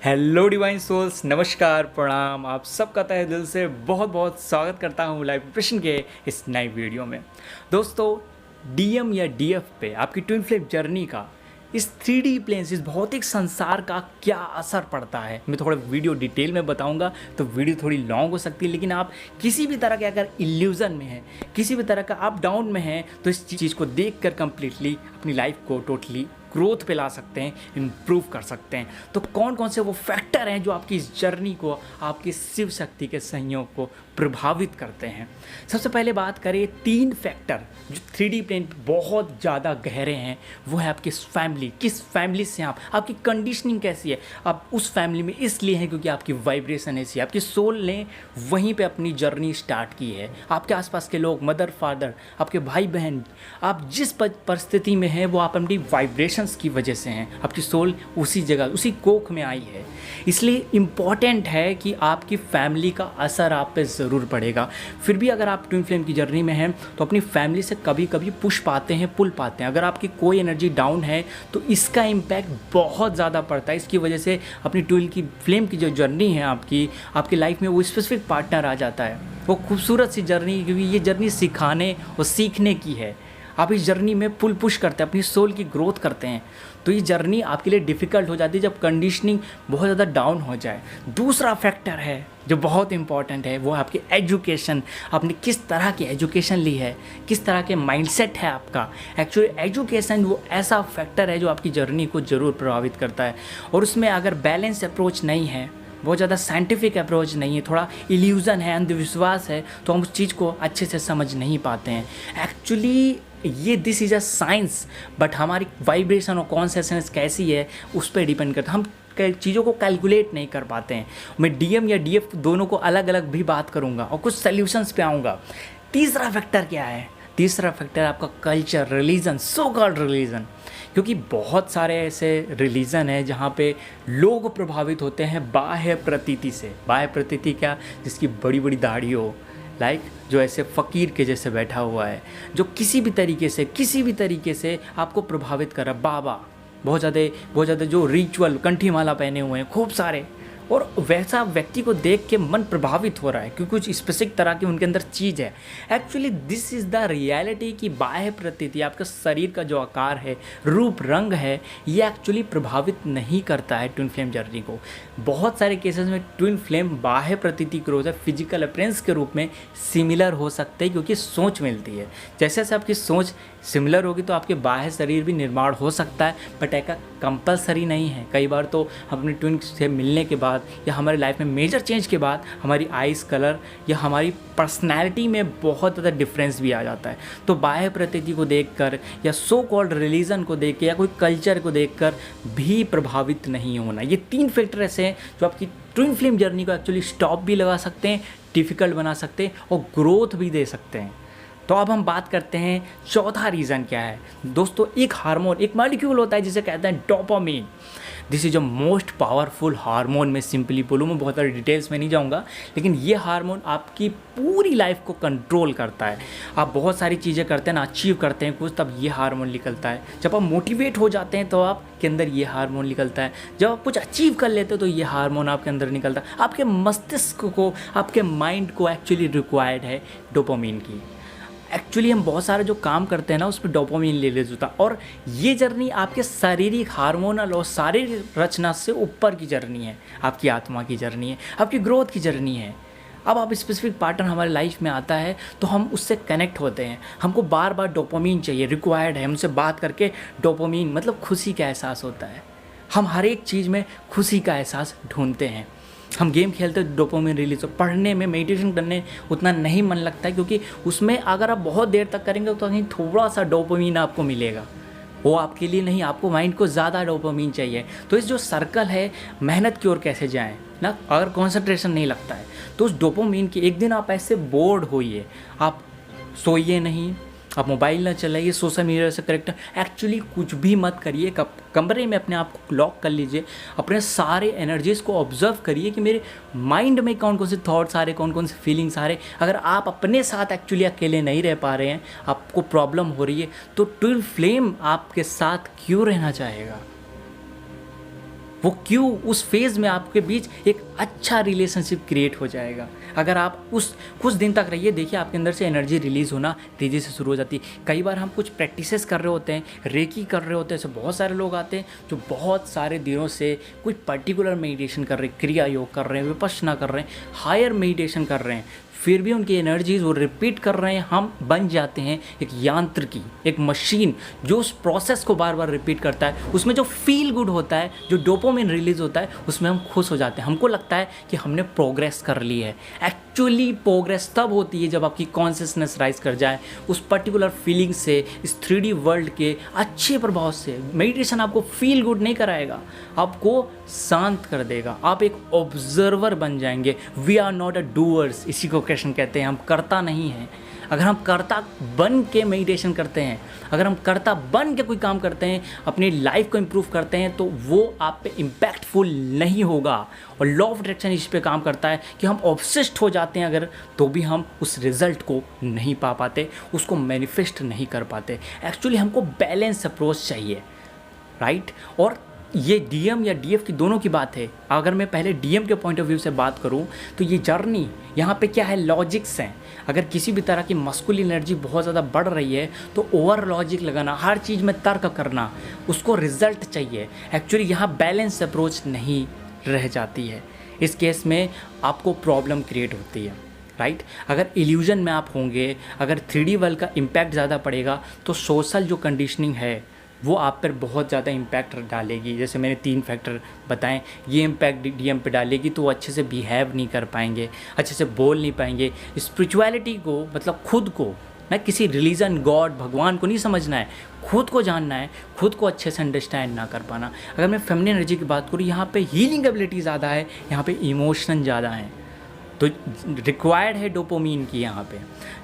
Hello divine souls, नमस्कार, प्रणाम। आप सबका तहे दिल से बहुत बहुत स्वागत करता हूँ लाइव प्रिपरेशन के इस नई वीडियो में। दोस्तों, डीएम या डीएफ पे आपकी ट्विन फ्लेम जर्नी का इस 3D प्लेन्स, इस भौतिक संसार का क्या असर पड़ता है, मैं थोड़ा वीडियो डिटेल में बताऊंगा। तो वीडियो थोड़ी लॉन्ग हो सकती है, लेकिन आप किसी भी तरह के अगर इल्यूज़न में हैं, किसी भी तरह का अप डाउन में हैं, तो इस चीज़ को देख कर कम्प्लीटली अपनी लाइफ को टोटली ग्रोथ पे ला सकते हैं, इम्प्रूव कर सकते हैं। तो कौन कौन से वो फैक्टर हैं जो आपकी इस जर्नी को, आपकी शिव शक्ति के संयोग को प्रभावित करते हैं। सबसे पहले बात करें 3 फैक्टर जो 3D प्लेन बहुत ज़्यादा गहरे हैं। वो है आपकी फैमिली, किस फैमिली से आपकी कंडीशनिंग कैसी है। आप उस फैमिली में इसलिए हैं क्योंकि आपकी वाइब्रेशन ऐसी है, आपकी सोल ने वहीं पे अपनी जर्नी स्टार्ट की है। आपके आसपास के लोग, मदर फादर, आपके भाई बहन, आप जिस परिस्थिति में हैं वो आप अपनी वाइब्रेशन की वजह से हैं। आपकी सोल उसी जगह, उसी कोख में आई है। इसलिए इम्पॉर्टेंट है कि आपकी फैमिली का असर आप पे ज़रूर पड़ेगा। फिर भी अगर आप ट्विन फ्लेम की जर्नी में हैं तो अपनी फैमिली से कभी कभी पुश पाते हैं, पुल पाते हैं। अगर आपकी कोई एनर्जी डाउन है तो इसका इम्पैक्ट बहुत ज़्यादा पड़ता है। इसकी वजह से अपनी ट्विन की फ्लेम की जो जर्नी है आपकी लाइफ में वो स्पेसिफिक पार्टनर आ जाता है। वो खूबसूरत सी जर्नी, क्योंकि ये जर्नी सिखाने और सीखने की है। आप इस जर्नी में पुल पुश करते हैं, अपनी सोल की ग्रोथ करते हैं। तो ये जर्नी आपके लिए डिफ़िकल्ट हो जाती है जब कंडीशनिंग बहुत ज़्यादा डाउन हो जाए। दूसरा फैक्टर है जो बहुत इंपॉर्टेंट है, वो है आपकी एजुकेशन। आपने किस तरह की एजुकेशन ली है, किस तरह के माइंडसेट है आपका। एक्चुअली एजुकेशन वो ऐसा फैक्टर है जो आपकी जर्नी को ज़रूर प्रभावित करता है। और उसमें अगर बैलेंस अप्रोच नहीं है, बहुत ज़्यादा साइंटिफिक अप्रोच नहीं है, थोड़ा इल्यूज़न है, अंधविश्वास है, तो हम उस चीज़ को अच्छे से समझ नहीं पाते हैं। एक्चुअली ये this is a science, but हमारी वाइब्रेशन और कॉन्शियसनेस कैसी है उस पर डिपेंड करता है। हम चीज़ों को कैलकुलेट नहीं कर पाते हैं। मैं डीएम या डीएफ दोनों को अलग अलग भी बात करूँगा और कुछ सल्यूशंस पे आऊँगा। तीसरा फैक्टर क्या है? तीसरा फैक्टर आपका culture, religion, so called religion. क्योंकि बहुत सारे ऐसे रिलीजन हैं जहाँ पे लोग प्रभावित होते हैं बाह्य प्रतीति से। बाह्य प्रतीति क्या? जिसकी बड़ी बड़ी दाढ़ी हो, लाइक जो ऐसे फ़कीर के जैसे बैठा हुआ है, जो किसी भी तरीके से आपको प्रभावित कर रहा। बाबा बहुत ज़्यादा जो रिचुअल कंठी माला पहने हुए हैं खूब सारे, और वैसा व्यक्ति को देख के मन प्रभावित हो रहा है क्योंकि कुछ स्पेसिफिक तरह की उनके अंदर चीज़ है। Actually this is the reality कि बाह्य प्रतीति, आपका शरीर का जो आकार है, रूप रंग है, ये एक्चुअली प्रभावित नहीं करता है ट्विन फ्लेम जर्नी को। बहुत सारे केसेस में ट्विन फ्लेम बाह्य प्रतीति के रूप में, फिजिकल अपीयरेंस के रूप में सिमिलर हो सकते हैं क्योंकि सोच मिलती है। जैसे जैसे आपकी सोच सिमिलर होगी तो आपके बाह्य शरीर भी निर्माण हो सकता है, बट ऐसा कंपलसरी नहीं है। कई बार तो अपने ट्विन से मिलने के बाद या हमारी लाइफ में मेजर चेंज के बाद हमारी आइज कलर या हमारी पर्सनैलिटी में बहुत ज़्यादा डिफरेंस भी आ जाता है। तो बाह्य प्रतीति को देखकर या सो कॉल्ड रिलीजन को देख के या कोई कल्चर को देखकर भी प्रभावित नहीं होना। ये 3 फैक्टर ऐसे हैं जो आपकी ट्विन फ्लेम जर्नी को एक्चुअली स्टॉप भी लगा सकते हैं, डिफ़िकल्ट बना सकते हैं और ग्रोथ भी दे सकते हैं। तो अब हम बात करते हैं चौथा रीज़न क्या है। दोस्तों, एक हार्मोन, एक मॉलिक्यूल होता है जिसे कहते हैं dopamine. This is a most powerful hormone. मैं सिंपली बोलूँ, मैं बहुत सारी डिटेल्स में नहीं जाऊँगा, लेकिन ये हार्मोन आपकी पूरी लाइफ को कंट्रोल करता है। आप बहुत सारी चीज़ें करते हैं ना, अचीव करते हैं कुछ, तब ये हार्मोन निकलता है। जब आप मोटिवेट हो जाते हैं तो आपके अंदर ये हार्मोन निकलता है। जब आप कुछ अचीव कर लेते हो तो ये हार्मोन आपके अंदर निकलता है। आपके मस्तिष्क को, आपके माइंड को एक्चुअली रिक्वायर्ड है डोपामिन की। एक्चुअली हम बहुत सारे जो काम करते हैं ना, उस पर डोपामिन रिलीज होता है। और ये जर्नी आपके शारीरिक, हार्मोनल और शारीरिक रचना से ऊपर की जर्नी है, आपकी आत्मा की जर्नी है, आपकी ग्रोथ की जर्नी है। अब आप स्पेसिफिक पार्टनर हमारे लाइफ में आता है तो हम उससे कनेक्ट होते हैं। हमको बार बार डोपामिन चाहिए, रिक्वायर्ड है। हमसे बात करके डोपामिन मतलब खुशी का एहसास होता है। हम हर एक चीज़ में खुशी का एहसास ढूंढते हैं। हम गेम खेलते हैं, डोपामिन रिलीज हो। पढ़ने में, मेडिटेशन करने उतना नहीं मन लगता है क्योंकि उसमें अगर आप बहुत देर तक करेंगे तो कहीं थोड़ा सा डोपामिन आपको मिलेगा। वो आपके लिए नहीं, आपको माइंड को ज़्यादा डोपामिन चाहिए। तो इस जो सर्कल है, मेहनत की ओर कैसे जाएं ना, अगर कंसंट्रेशन नहीं लगता है तो उस डोपामिन की, एक दिन आप ऐसे बोर्ड होइए, आप सोइए नहीं, आप मोबाइल ना चलाइए, सोशल मीडिया से करेक्ट, एक्चुअली कुछ भी मत करिए। कमरे में अपने आप को लॉक कर लीजिए, अपने सारे एनर्जीज़ को ऑब्जर्व करिए कि मेरे माइंड में कौन कौन से थॉट्स आ रहे, कौन कौन से फीलिंग्स आ रहे। अगर आप अपने साथ एक्चुअली अकेले नहीं रह पा रहे हैं, आपको प्रॉब्लम हो रही है, तो ट्विन फ्लेम आपके साथ क्यों रहना चाहेगा? वो क्यों उस फेज़ में आपके बीच एक अच्छा रिलेशनशिप क्रिएट हो जाएगा। अगर आप उस कुछ दिन तक रहिए, देखिए आपके अंदर से एनर्जी रिलीज़ होना तेज़ी से शुरू हो जाती है। कई बार हम कुछ प्रैक्टिसेस कर रहे होते हैं, रेकी कर रहे होते हैं, ऐसे बहुत सारे लोग आते हैं जो बहुत सारे दिनों से कोई पर्टिकुलर मेडिटेशन कर रहे हैं, क्रिया योग कर रहे हैं, विपश्यना कर रहे हैं, हायर मेडिटेशन कर रहे हैं, फिर भी उनकी एनर्जीज वो रिपीट कर रहे हैं। हम बन जाते हैं एक यांत्रिकी, एक मशीन जो उस प्रोसेस को बार बार रिपीट करता है। उसमें जो फील गुड होता है, जो डोपामिन रिलीज होता है, उसमें हम खुश हो जाते हैं। हमको लगता है कि हमने प्रोग्रेस कर ली है। एक्चुअली प्रोग्रेस तब होती है जब आपकी कॉन्शियसनेस राइज कर जाए उस पर्टिकुलर फीलिंग से, इस 3D वर्ल्ड के अच्छे प्रभाव से। मेडिटेशन आपको फील गुड नहीं कराएगा, आपको शांत कर देगा। आप एक ऑब्जर्वर बन जाएंगे। We are not a doers, इसी को कृष्ण कहते हैं। हम करता नहीं हैं। अगर हम कर्ता बन के मेडिटेशन करते हैं, अगर हम कर्ता बन के कोई काम करते हैं, अपनी लाइफ को इम्प्रूव करते हैं, तो वो आप पे इम्पैक्टफुल नहीं होगा। और लॉ ऑफ अट्रैक्शन इस पे काम करता है कि हम ऑब्सेस्ड हो जाते हैं अगर, तो भी हम उस रिजल्ट को नहीं पा पाते, उसको मैनिफेस्ट नहीं कर पाते। एक्चुअली हमको बैलेंस अप्रोच चाहिए, राइट। और ये डीएम या डीएफ की दोनों की बात है। अगर मैं पहले डीएम के पॉइंट ऑफ व्यू से बात करूं तो ये जर्नी यहाँ पे क्या है, लॉजिक्स हैं। अगर किसी भी तरह की मस्कुलिन एनर्जी बहुत ज़्यादा बढ़ रही है तो ओवर लॉजिक लगाना, हर चीज़ में तर्क करना, उसको रिजल्ट चाहिए। एक्चुअली यहाँ बैलेंस अप्रोच नहीं रह जाती है। इस केस में आपको प्रॉब्लम क्रिएट होती है, राइट। अगर इल्यूजन में आप होंगे, अगर 3D वर्ल्ड का इम्पैक्ट ज़्यादा पड़ेगा तो सोशल जो कंडीशनिंग है वो आप पर बहुत ज़्यादा इम्पैक्ट डालेगी। जैसे मैंने 3 फैक्टर बताएं, ये इम्पैक्ट डीएम पे डालेगी तो वो अच्छे से बिहेव नहीं कर पाएंगे, अच्छे से बोल नहीं पाएंगे। स्पिरिचुअलिटी को, मतलब खुद को, ना किसी रिलीजन, गॉड, भगवान को नहीं समझना है, खुद को जानना है, खुद को अच्छे से अंडरस्टैंड ना कर पाना। अगर मैं फेमिनिन एनर्जी की बात करूँ, यहाँ पे हीलिंग एबिलिटी ज़्यादा है, यहाँ पे इमोशन ज़्यादा है, तो रिक्वायर्ड है डोपामिन की। यहाँ पे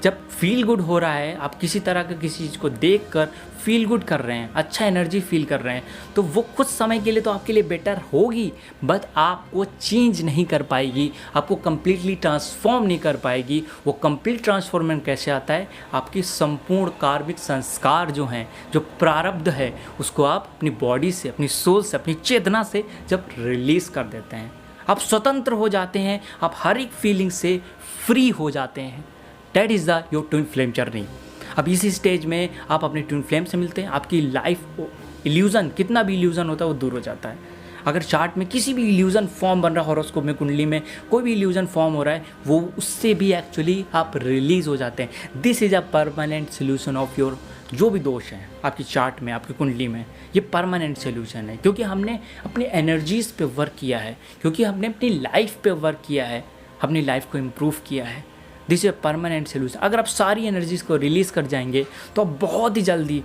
जब फील गुड हो रहा है, आप किसी तरह का किसी चीज़ को देख कर फील गुड कर रहे हैं, अच्छा एनर्जी फील कर रहे हैं, तो वो कुछ समय के लिए तो आपके लिए बेटर होगी, बट आपको चेंज नहीं कर पाएगी, आपको कम्प्लीटली ट्रांसफॉर्म नहीं कर पाएगी। वो कंप्लीट ट्रांसफॉर्मेशन कैसे आता है, आपकी संपूर्ण कार्मिक संस्कार जो हैं, जो प्रारब्ध है, उसको आप अपनी बॉडी से, अपनी सोल से, अपनी चेतना से जब रिलीज़ कर देते हैं, आप स्वतंत्र हो जाते हैं, आप हर एक फीलिंग से फ्री हो जाते हैं। That is the your twin flame journey. अब इसी स्टेज में आप अपने ट्विन फ्लेम से मिलते हैं, आपकी लाइफ इल्यूज़न, कितना भी इल्यूज़न होता है वो दूर हो जाता है। अगर चार्ट में किसी भी इल्यूज़न फॉर्म बन रहा है, हॉरोस्कोप में, कुंडली में कोई भी इल्यूज़न फॉर्म हो रहा है, वो उससे भी एक्चुअली आप रिलीज़ हो जाते हैं। This is a permanent solution of your जो भी दोष हैं आपकी चार्ट में, आपकी कुंडली में, ये परमानेंट सोल्यूशन है। क्योंकि हमने अपनी एनर्जीज़ पे वर्क किया है, क्योंकि हमने अपनी लाइफ पे वर्क किया है, अपनी लाइफ को इम्प्रूव किया है। This is a permanent solution. अगर आप सारी एनर्जीज़ को रिलीज़ कर जाएंगे तो आप बहुत ही जल्दी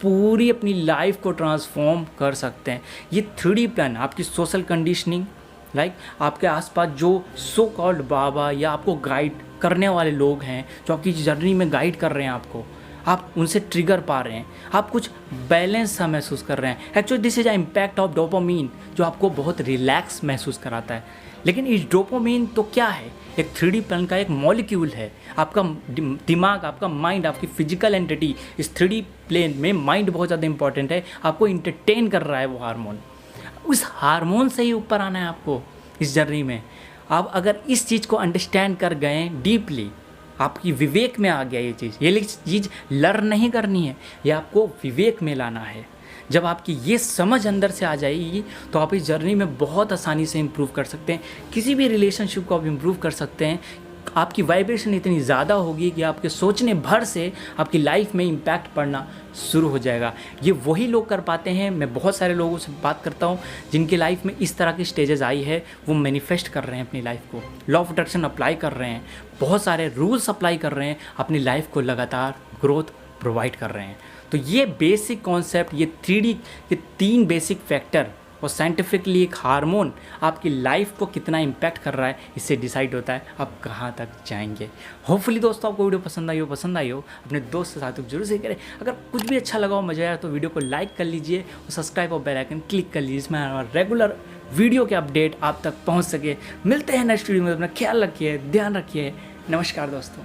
पूरी अपनी लाइफ को ट्रांसफॉर्म कर सकते हैं। ये 3D प्लान, आपकी सोशल कंडीशनिंग, लाइक आपके आसपास जो सो कॉल्ड बाबा या आपको गाइड करने वाले लोग हैं, जो आपकी जर्नी में गाइड कर रहे हैं आपको, आप उनसे ट्रिगर पा रहे हैं, आप कुछ बैलेंस सा महसूस कर रहे हैं। Actually this is a impact of dopamine, जो आपको बहुत रिलैक्स महसूस कराता है। लेकिन इस डोपामिन तो क्या है, एक 3D प्लान का एक मॉलिक्यूल है। आपका दिमाग, आपका माइंड, आपकी फिजिकल एंटिटी, इस 3D प्लेन में माइंड बहुत ज़्यादा इंपॉर्टेंट है। आपको इंटरटेन कर रहा है वो हार्मोन, उस हार्मोन से ही ऊपर आना है आपको इस जर्नी में। आप अगर इस चीज़ को अंडरस्टैंड कर गए डीपली, आपकी विवेक में आ गया ये चीज़ लर्न नहीं करनी है, ये आपको विवेक में लाना है। जब आपकी ये समझ अंदर से आ जाएगी तो आप इस जर्नी में बहुत आसानी से इम्प्रूव कर सकते हैं। किसी भी रिलेशनशिप को आप इम्प्रूव कर सकते हैं। आपकी वाइब्रेशन इतनी ज़्यादा होगी कि आपके सोचने भर से आपकी लाइफ में इम्पैक्ट पड़ना शुरू हो जाएगा। ये वही लोग कर पाते हैं। मैं बहुत सारे लोगों से बात करता हूँ जिनकी लाइफ में इस तरह की स्टेजेस आई है, वो मैनिफेस्ट कर रहे हैं अपनी लाइफ को, लॉ ऑफ अट्रैक्शन अप्लाई कर रहे हैं, बहुत सारे रूल्स अप्लाई कर रहे हैं, अपनी लाइफ को लगातार ग्रोथ प्रोवाइड कर रहे हैं। तो ये बेसिक कॉन्सेप्ट, ये 3D के 3 बेसिक फैक्टर और साइंटिफिकली एक हार्मोन आपकी लाइफ को कितना इम्पैक्ट कर रहा है, इससे डिसाइड होता है आप कहाँ तक जाएंगे। होपफुली दोस्तों आपको वीडियो पसंद आई हो, अपने दोस्त के साथ जरूर शेयर करें। अगर कुछ भी अच्छा लगा हो, मजा आया तो वीडियो को लाइक कर लीजिए और सब्सक्राइब और बेल आइकन क्लिक कर लीजिए, जिसमें हमारा रेगुलर वीडियो के अपडेट आप तक पहुँच सके। मिलते हैं नेक्स्ट वीडियो में, अपना ख्याल रखिए, ध्यान रखिए। नमस्कार दोस्तों।